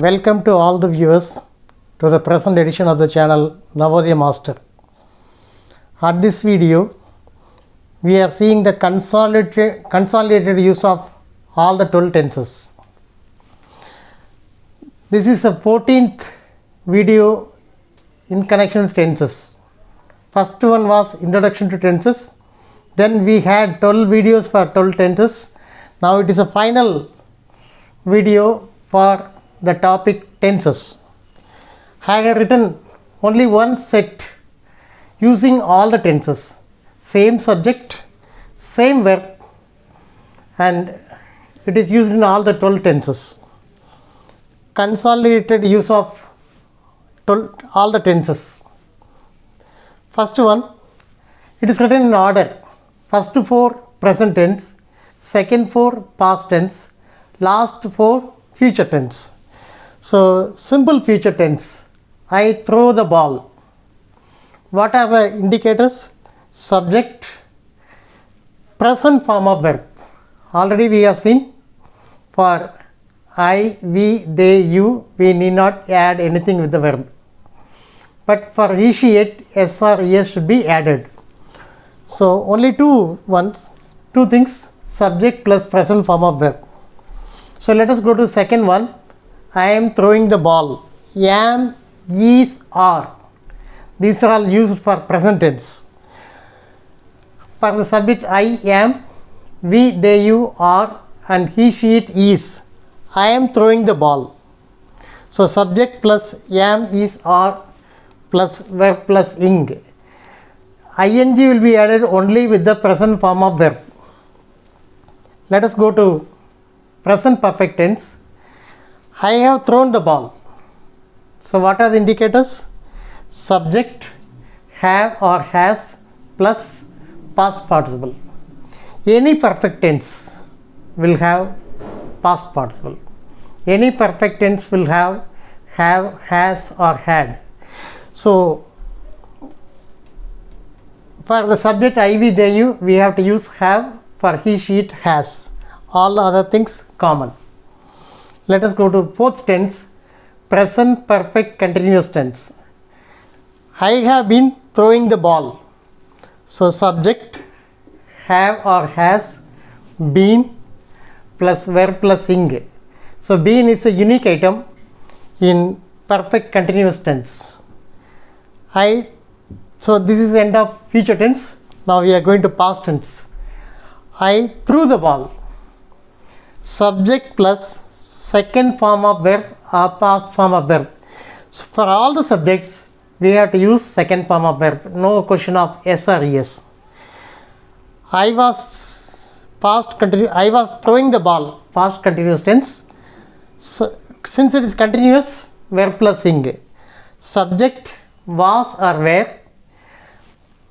Welcome to all the viewers to the present edition of the channel Navodaya Master. At this video, we are seeing the consolidated use of all the 12 tenses. This is the 14th video in connection with tenses. First one was introduction to tenses. Then we had 12 videos for 12 tenses. Now it is a final video for the topic tenses. I have written only one set using all the tenses, same subject, same verb, and it is used in all the 12 tenses. Consolidated use of all the tenses. First one, it is written in order. First 4 present tense, second 4 past tense, last 4 future tense. So simple future tense, I throw the ball. What are the indicators? Subject, present form of verb. Already we have seen for I, we, they, you, we need not add anything with the verb. But for he, she, it, s or es should be added. So only two things, subject plus present form of verb. So let us go to the second one. I am throwing the ball. Am, is, are. These are all used for present tense. For the subject I am, we, they, you, are, and he, she, it is. I am throwing the ball. So subject plus am, is, are plus verb plus ing. Ing will be added only with the present form of verb. Let us go to present perfect tense. I have thrown the ball. So what are the indicators? Subject, have or has plus past participle. Any perfect tense will have past participle. Any perfect tense will have, has or had. So for the subject I, we, they, you, we have to use have. For he, she, it, has. All other things common. Let us go to fourth tense, present perfect continuous tense. I have been throwing the ball. So subject, have or has, been plus verb plus ing. So been is a unique item in perfect continuous tense. So this is the end of future tense. Now we are going to past tense. I threw the ball. Subject plus second form of verb or past form of verb. So for all the subjects, we have to use second form of verb. No question of s or es. I was throwing the ball. Past continuous tense. So since it is continuous, verb plus ing. Subject was or were.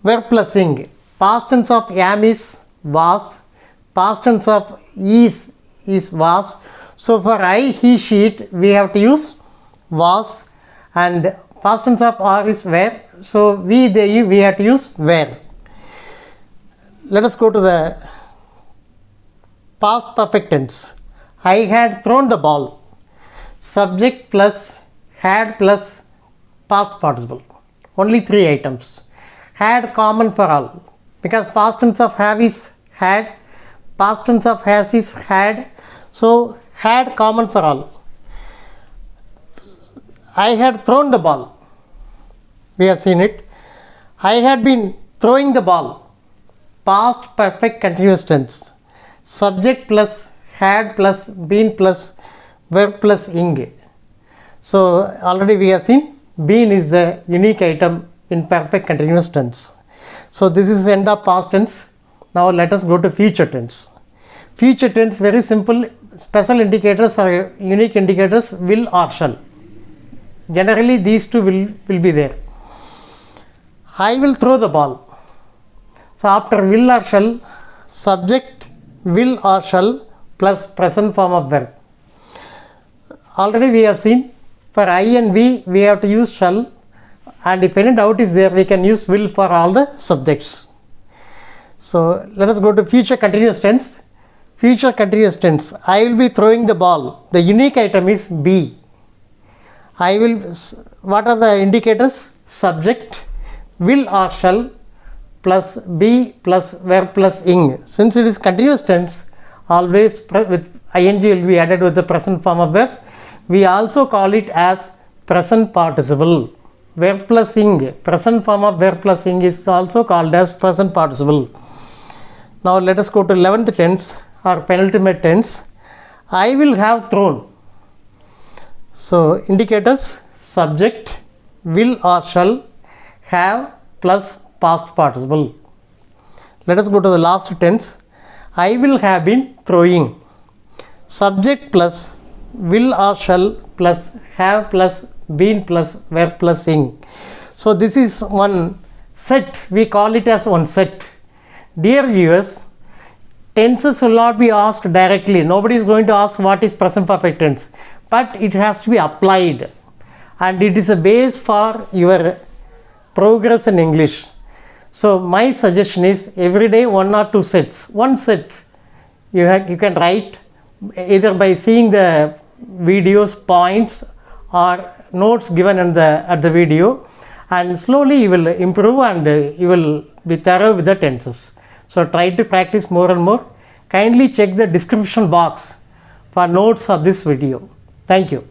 Verb plus ing. Past tense of am is was. Past tense of is was. So for I, he, she, it, we have to use was, and past tense of are is were. So we, they, you, we have to use were. Let us go to the past perfect tense. I had thrown the ball. Subject plus had plus past participle. Only 3 items. Had common for all, because past tense of have is had, past tense of has is had. So had common for all. I had thrown the ball. We have seen it. I had been throwing the ball. Past perfect continuous tense. Subject plus had plus been plus verb plus ing. So already we have seen been is the unique item in perfect continuous tense. So this is the end of past tense. Now let us go to future tense. Future tense, very simple. Special indicators or unique indicators, will or shall. Generally these two will be there. I will throw the ball. So after will or shall, subject will or shall plus present form of verb. Already we have seen for I and we have to use shall, and if any doubt is there, we can use will for all the subjects. So let us go to future continuous tense. Future continuous tense, I will be throwing the ball. The unique item is be. I will, what are the indicators? Subject, will or shall plus be plus verb plus ing. Since it is continuous tense, always with ing will be added with the present form of verb. We also call it as present participle. Verb plus ing, present form of verb plus ing is also called as present participle. Now let us go to 11th tense or penultimate tense. I will have thrown. So indicators: subject, will or shall, have plus past participle. Let us go to the last tense. I will have been throwing. Subject plus will or shall plus have plus been plus verb plus ing. So this is one set. We call it as one set. Dear viewers, tenses will not be asked directly. Nobody is going to ask what is present perfect tense, but it has to be applied, and it is a base for your progress in English. So my suggestion is every day 1 or 2 sets. One set you can write either by seeing the videos, points or notes given at the video, and slowly you will improve and you will be thorough with the tenses. So try to practice more and more. Kindly check the description box for notes of this video. Thank you.